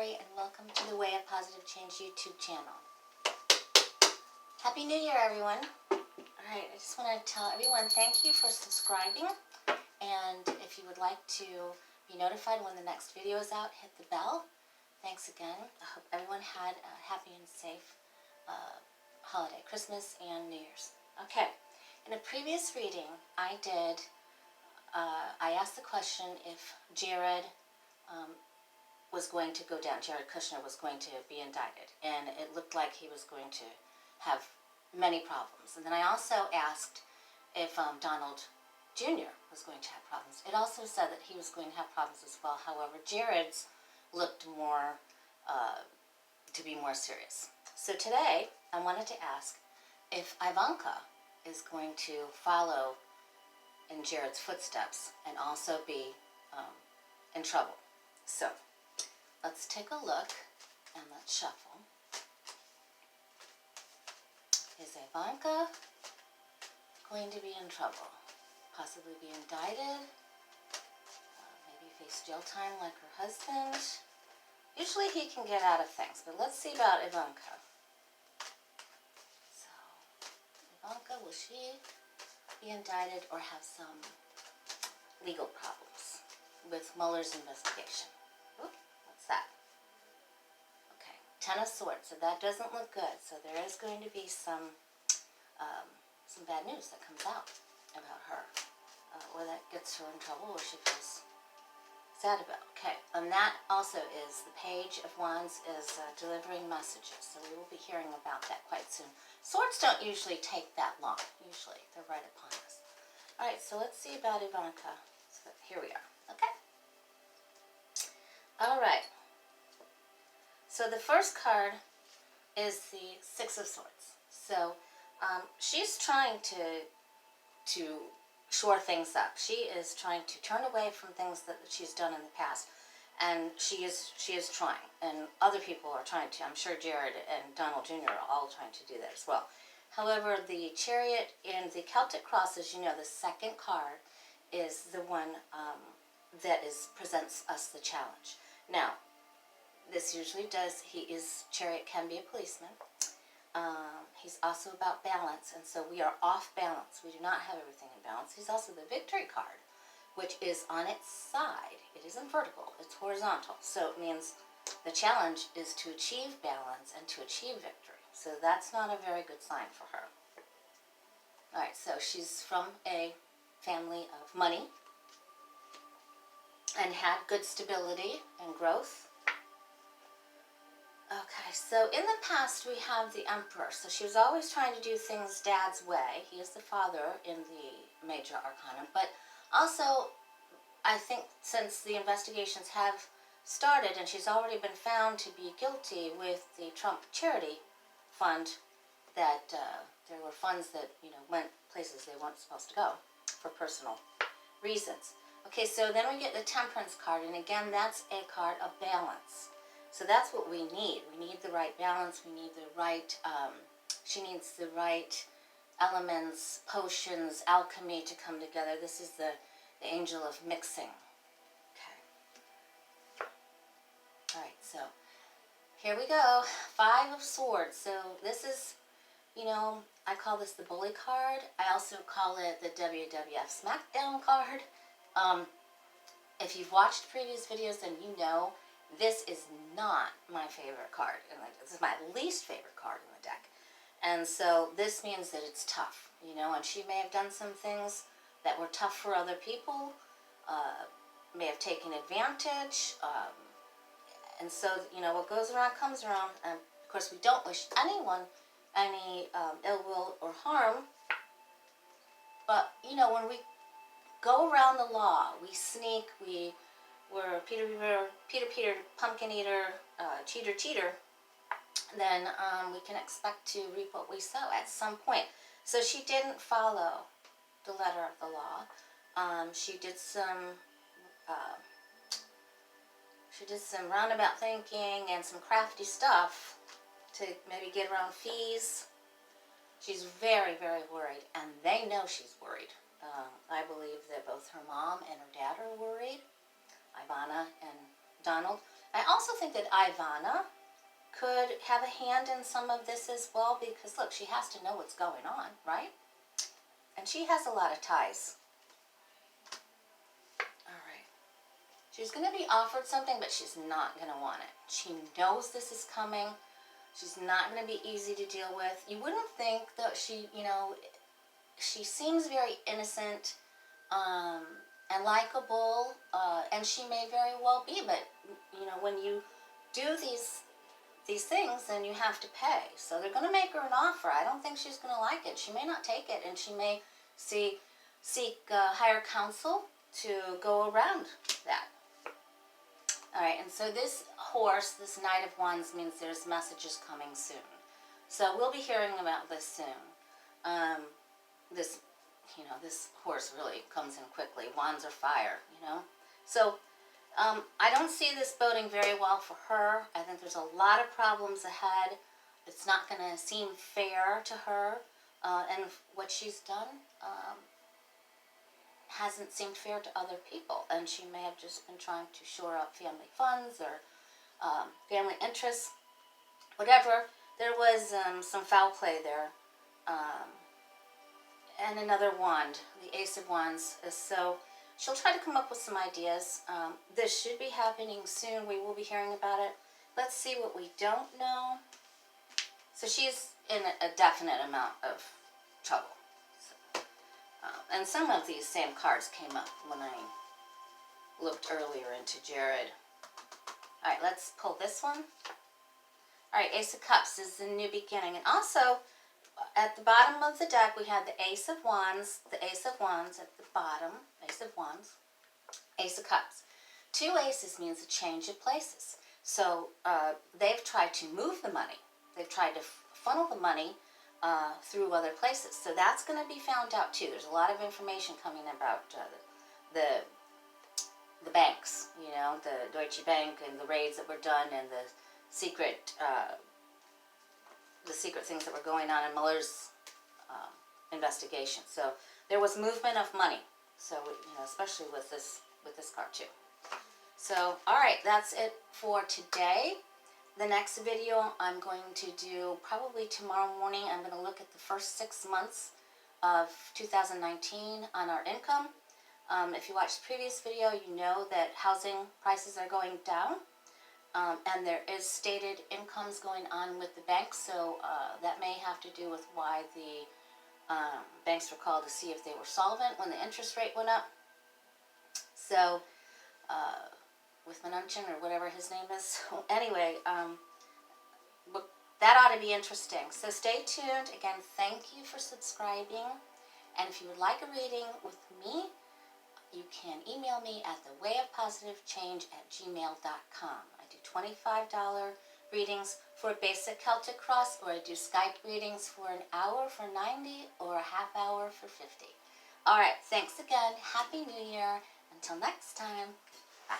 Lori, and welcome to the Way of Positive Change YouTube channel. Happy New Year, everyone. Alright, I just want to tell everyone thank you for subscribing, and if you would like to be notified when the next video is out, hit the bell. Thanks again. I hope everyone had a happy and safe holiday, Christmas and New Year's. Okay, in a previous reading, I asked the question if Jared was going to go down, Jared Kushner was going to be indicted, and it looked like he was going to have many problems. And then I also asked if Donald Jr. was going to have problems. It also said that he was going to have problems as well. However, Jared's looked more to be more serious. So today, I wanted to ask if Ivanka is going to follow in Jared's footsteps and also be in trouble. So let's take a look and let's shuffle. Is Ivanka going to be in trouble? Possibly be indicted? Maybe face jail time like her husband? Usually he can get out of things, but let's see about Ivanka. So, Ivanka, will she be indicted or have some legal problems with Mueller's investigation? Ooh, what's that? Okay, Ten of Swords. So that doesn't look good. So there is going to be some bad news that comes out about her, or that gets her in trouble, or she feels sad about. Okay, and that also is the Page of Wands is delivering messages. So we will be hearing about that quite soon. Swords don't usually take that long. Usually they're right upon us. All right, so let's see about Ivanka. So here we are. Okay. All right. So the first card is the Six of Swords. So she's trying to shore things up. She is trying to turn away from things that she's done in the past, and she is trying, and other people are trying to. I'm sure Jared and Donald Jr. are all trying to do that as well. However, the Chariot in the Celtic Cross, as you know, the second card is the one that presents us the challenge. Now, this usually does. Chariot can be a policeman. He's also about balance, and so we are off balance. We do not have everything in balance. He's also the Victory card, which is on its side. It isn't vertical, it's horizontal. So it means the challenge is to achieve balance and to achieve victory. So that's not a very good sign for her. Alright, so she's from a family of money and had good stability and growth. Okay, so in the past we have the Emperor. So she was always trying to do things Dad's way. He is the father in the Major Arcana. But also, I think since the investigations have started and she's already been found to be guilty with the Trump charity fund, that there were funds that went places they weren't supposed to go for personal reasons. Okay, so then we get the Temperance card, and again, that's a card of balance. So that's what we need. We need the right balance. We need the right, she needs the right elements, potions, alchemy to come together. This is the angel of mixing. Okay. All right, so here we go. Five of Swords. So this is, I call this the bully card. I also call it the WWF SmackDown card. If you've watched previous videos, then you know this is not my favorite card. This is my least favorite card in the deck. And so this means that it's tough, and she may have done some things that were tough for other people, may have taken advantage, and so, what goes around comes around. And of course, we don't wish anyone any ill will or harm, but, when we go around the law, we sneak, we're Peter, pumpkin eater, cheater, then we can expect to reap what we sow at some point. So she didn't follow the letter of the law. She did some roundabout thinking and some crafty stuff to maybe get around fees. She's very, very worried, and they know she's worried. I believe that both her mom and her dad are worried. Ivana and Donald. I also think that Ivana could have a hand in some of this as well, because look, she has to know what's going on, right? And she has a lot of ties. All right. She's going to be offered something, but she's not going to want it. She knows this is coming. She's not going to be easy to deal with. You wouldn't think that she, she seems very innocent and likable, and she may very well be, but, when you do these things, then you have to pay. So they're going to make her an offer. I don't think she's going to like it. She may not take it, and she may seek higher counsel to go around that. All right, and so this horse, this Knight of Wands, means there's messages coming soon. So we'll be hearing about this soon. This horse really comes in quickly. Wands are fire, So I don't see this boding very well for her. I think there's a lot of problems ahead. It's not going to seem fair to her. And what she's done hasn't seemed fair to other people. And she may have just been trying to shore up family funds or family interests. Whatever. There was some foul play there. And another wand, the Ace of Wands. So she'll try to come up with some ideas. This should be happening soon. We will be hearing about it. Let's see what we don't know. So she's in a definite amount of trouble. So, and some of these same cards came up when I looked earlier into Jared. All right, let's pull this one. All right, Ace of Cups is the new beginning. And also, at the bottom of the deck, we have the Ace of Wands at the bottom, Ace of Wands, Ace of Cups. Two aces means a change of places. So they've tried to move the money. They've tried to funnel the money through other places. So that's going to be found out too. There's a lot of information coming about the banks, the Deutsche Bank and the raids that were done and the secret things that were going on in Mueller's investigation. So there was movement of money. So especially with this card too. So all right, that's it for today. The next video I'm going to do probably tomorrow morning. I'm going to look at the first 6 months of 2019 on our income. If you watched the previous video, you know that housing prices are going down. And there is stated incomes going on with the banks, so that may have to do with why the banks were called to see if they were solvent when the interest rate went up. So, with Mnuchin or whatever his name is. So anyway, that ought to be interesting. So stay tuned. Again, thank you for subscribing. And if you would like a reading with me, you can email me at thewayofpositivechange@gmail.com. I do $25 readings for a basic Celtic cross, or I do Skype readings for an hour for $90 or a half hour for $50. All right, thanks again. Happy New Year. Until next time, bye.